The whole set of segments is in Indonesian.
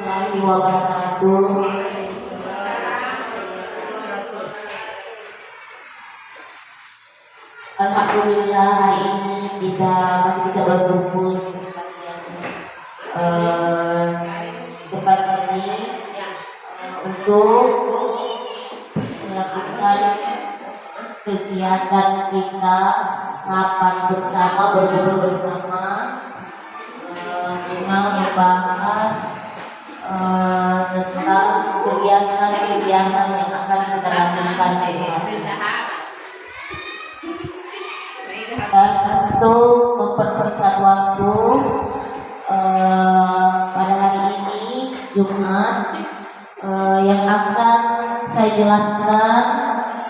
warahmatullahi wabarakatuh. Alhamdulillah hari ini kita masih bisa berkumpul di tempat yang tempat ini untuk melakukan kegiatan kita makan bersama, berkumpul bersama dengan membahas tentang kegiatan-kegiatan yang akan kita lakukan ke depan. Dan untuk mempersingkat waktu, pada hari ini Jumat, yang akan saya jelaskan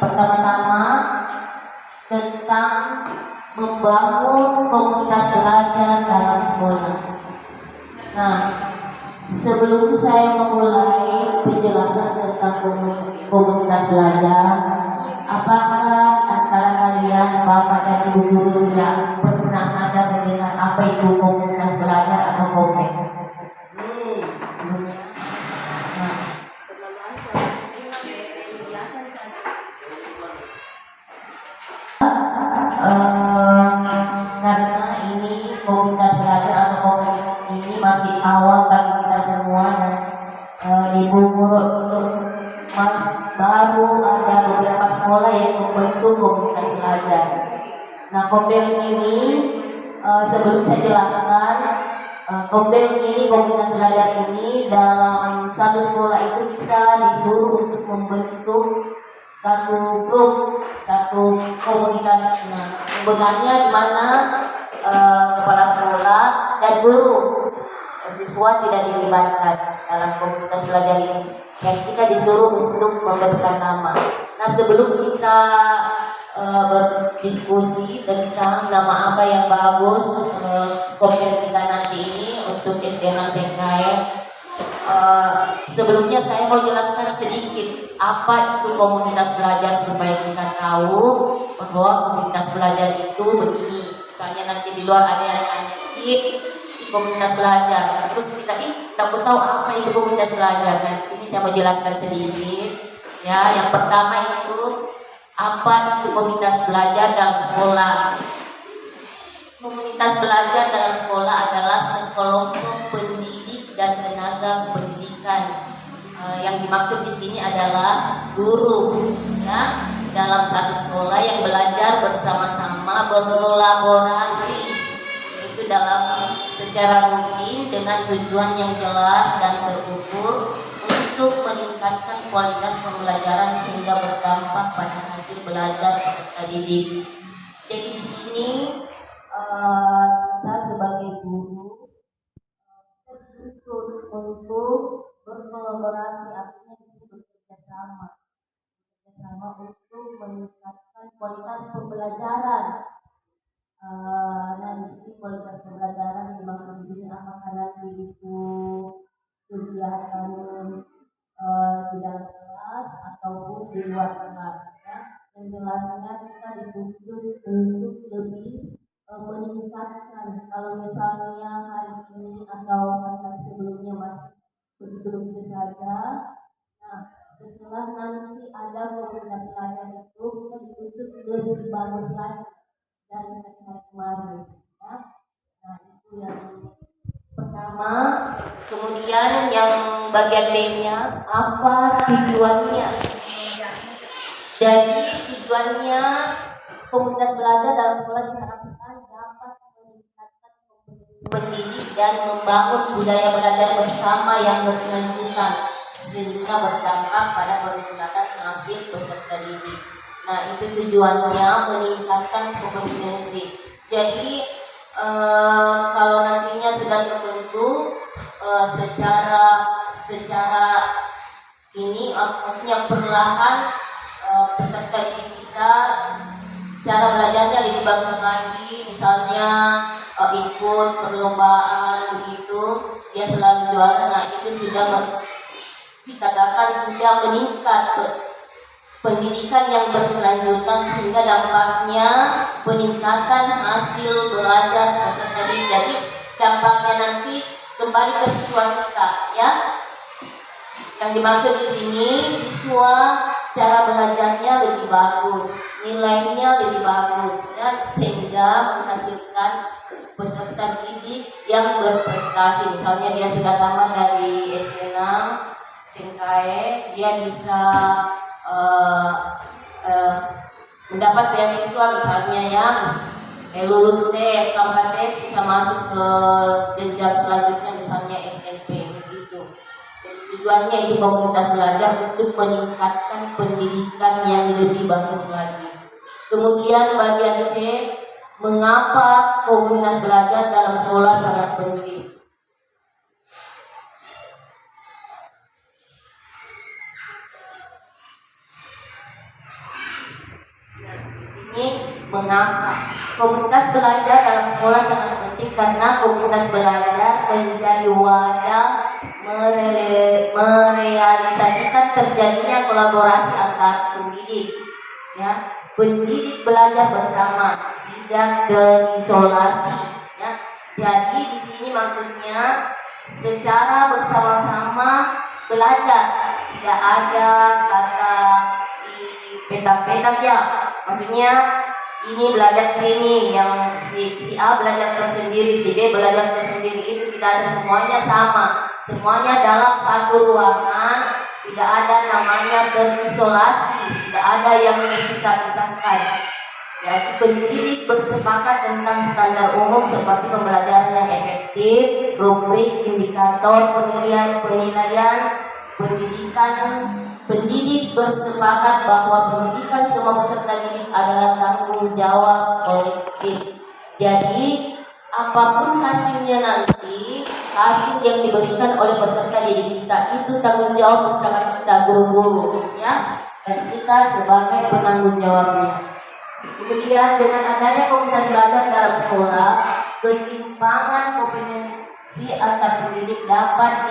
pertama-tama tentang membangun komunitas belajar dalam sekolah. Nah, sebelum saya memulai penjelasan tentang komunitas belajar, apakah antara kalian Bapak dan Ibu guru sudah pernah ada mendengar apa itu komunitas belajar atau komik? Belumnya? Nah, karena ini komunitas belajar atau komik ini masih awal bagi kita semua, dan Ibu guru baru ada beberapa sekolah yang membentuk komunitas belajar. Nah, Kombel ini sebelum saya jelaskan, Kombel ini komunitas belajar ini dalam satu sekolah itu kita disuruh untuk membentuk satu grup, satu komunitas. Nah, sebenarnya di mana kepala sekolah dan guru, siswa tidak dilibatkan dalam komunitas belajar ini, dan kita disuruh untuk memberikan nama. Nah, sebelum kita berdiskusi tentang nama apa yang bagus komunitas kita nanti ini untuk SD 6 Sengkae, sebelumnya saya mau jelaskan sedikit apa itu komunitas belajar supaya kita tahu bahwa komunitas belajar itu begini. Misalnya nanti di luar ada yang tanya di komunitas belajar, terus kita takut tahu apa itu komunitas belajar. Nah, di sini saya mau jelaskan sedikit. Ya, yang pertama itu apa itu komunitas belajar dalam sekolah. Komunitas belajar dalam sekolah adalah sekelompok pendidik dan tenaga pendidikan. Yang dimaksud di sini adalah guru, ya, dalam satu sekolah yang belajar bersama-sama, berkolaborasi, yaitu dalam secara rutin dengan tujuan yang jelas dan terukur untuk meningkatkan kualitas pembelajaran sehingga berdampak pada hasil belajar peserta didik. Jadi di sini kita sebagai guru dituntut untuk berkolaborasi, artinya di sini bekerja sama untuk meningkatkan kualitas pembelajaran. Nah, di sini kualitas pembelajaran dimaksud di sini apakah nanti itu kegiatan di dalam kelas ataupun di luar kelas, ya. Yang jelasnya kita dituntut untuk lebih meningkatkan. Kalau misalnya hari ini atau hari sebelumnya masih begitu-begitu saja, nah setelah nanti ada komunitas belajar itu kita dituntut lebih bagus lagi dari hari kemarin, ya. Nah, itu yang pertama. Kemudian yang bagian D-nya, apa tujuannya? Jadi tujuannya komunitas belajar dalam sekolah diharapkan dapat meningkatkan kompetensi pendidik dan membangun budaya belajar bersama yang berkelanjutan sehingga berdampak pada peningkatan hasil peserta didik. Nah, itu tujuannya, meningkatkan kompetensi. Jadi kalau nantinya sudah terbentuk secara ini, maksudnya perlahan peserta didik kita cara belajarnya lebih bagus lagi. Misalnya ikut perlombaan begitu, dia selalu juara. Nah, itu sudah dikatakan sudah meningkat pendidikan yang berkelanjutan sehingga dampaknya peningkatan hasil belajar peserta didik. Jadi dampaknya nanti kembali ke siswa kita, ya. Yang dimaksud di sini siswa cara belajarnya lebih bagus, nilainya lebih bagus, ya, sehingga menghasilkan peserta didik yang berprestasi. Misalnya dia sudah tamat dari SD 6 SMKE, dia bisa mendapat beasiswa misalnya, ya, lulus tes, tanpa tes bisa masuk ke jenjang selanjutnya misalnya SMP begitu. Jadi tujuannya itu komunitas belajar untuk meningkatkan pendidikan yang lebih bagus lagi. Kemudian bagian C, mengapa komunitas belajar dalam sekolah sangat penting? Mengapa komunitas belajar dalam sekolah sangat penting? Karena komunitas belajar menjadi wadah merealisasikan terjadinya kolaborasi antar pendidik, ya. Pendidik belajar bersama, tidak terisolasi, ya. Jadi di sini maksudnya secara bersama-sama belajar, tidak ada kata di petak-petak, ya. Maksudnya ini belajar di sini, yang si A belajar tersendiri, si B belajar tersendiri, itu tidak ada, semuanya sama, semuanya dalam satu ruangan, tidak ada namanya terisolasi, tidak ada yang dipisah-pisahkan. Jadi pendidik bersepakat tentang standar umum seperti pembelajaran yang efektif, rubrik, indikator, penilaian, pendidikan. Pendidik bersepakat bahwa pendidikan semua peserta didik adalah tanggung jawab kolektif. Jadi apapun hasilnya nanti, hasil yang diberikan oleh peserta didik kita itu tanggung jawab bersama kita, guru-guru, ya, dan kita sebagai penanggung jawabnya. Kemudian dengan adanya komunitas belajar dalam sekolah, ketimpangan kompetensi antar pendidik dapat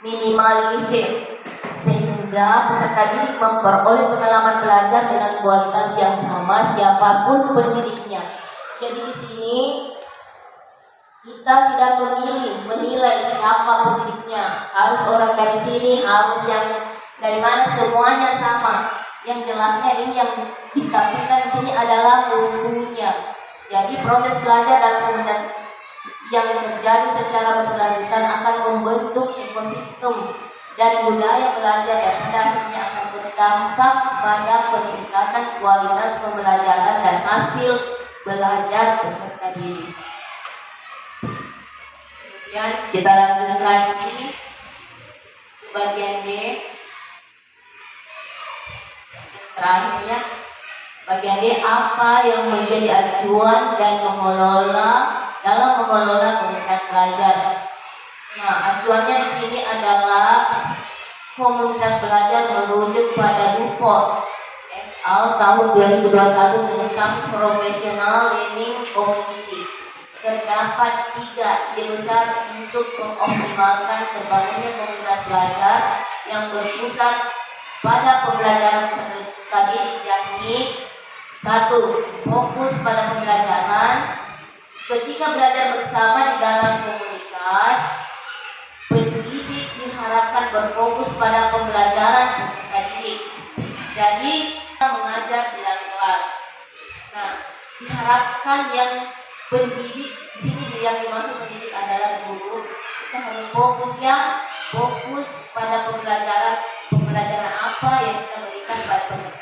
diminimalisir, sehingga peserta didik memperoleh pengalaman belajar dengan kualitas yang sama siapapun pendidiknya. Jadi di sini kita tidak menilai siapa pendidiknya, harus orang dari sini, harus yang dari mana, semuanya sama. Yang jelasnya ini yang ditampilkan di sini adalah mutunya. Jadi proses belajar dalam komunitas yang terjadi secara berkelanjutan akan membentuk ekosistem dan budaya belajar yang pada akhirnya akan berdampak pada peningkatan kualitas pembelajaran dan hasil belajar peserta didik. Kemudian kita lanjut lagi bagian D, terakhirnya bagian D, apa yang menjadi acuan dan dalam mengelola komunitas belajar. Nah, acuannya di sini adalah komunitas belajar merujuk pada Dupont et al. Tahun 2021 tentang Professional Learning Community. Terdapat 3 ide besar untuk mengoptimalkan terbangunnya komunitas belajar yang berpusat pada pembelajaran peserta didik, yakni 1. Fokus pada pembelajaran. Ketika belajar bersama di dalam komunitas, pendidik diharapkan berfokus pada pembelajaran peserta didik. Jadi kita mengajar di dalam kelas. Nah, diharapkan yang pendidik di sini, yang dimaksud pendidik adalah guru. Kita harus fokus pada pembelajaran apa yang kita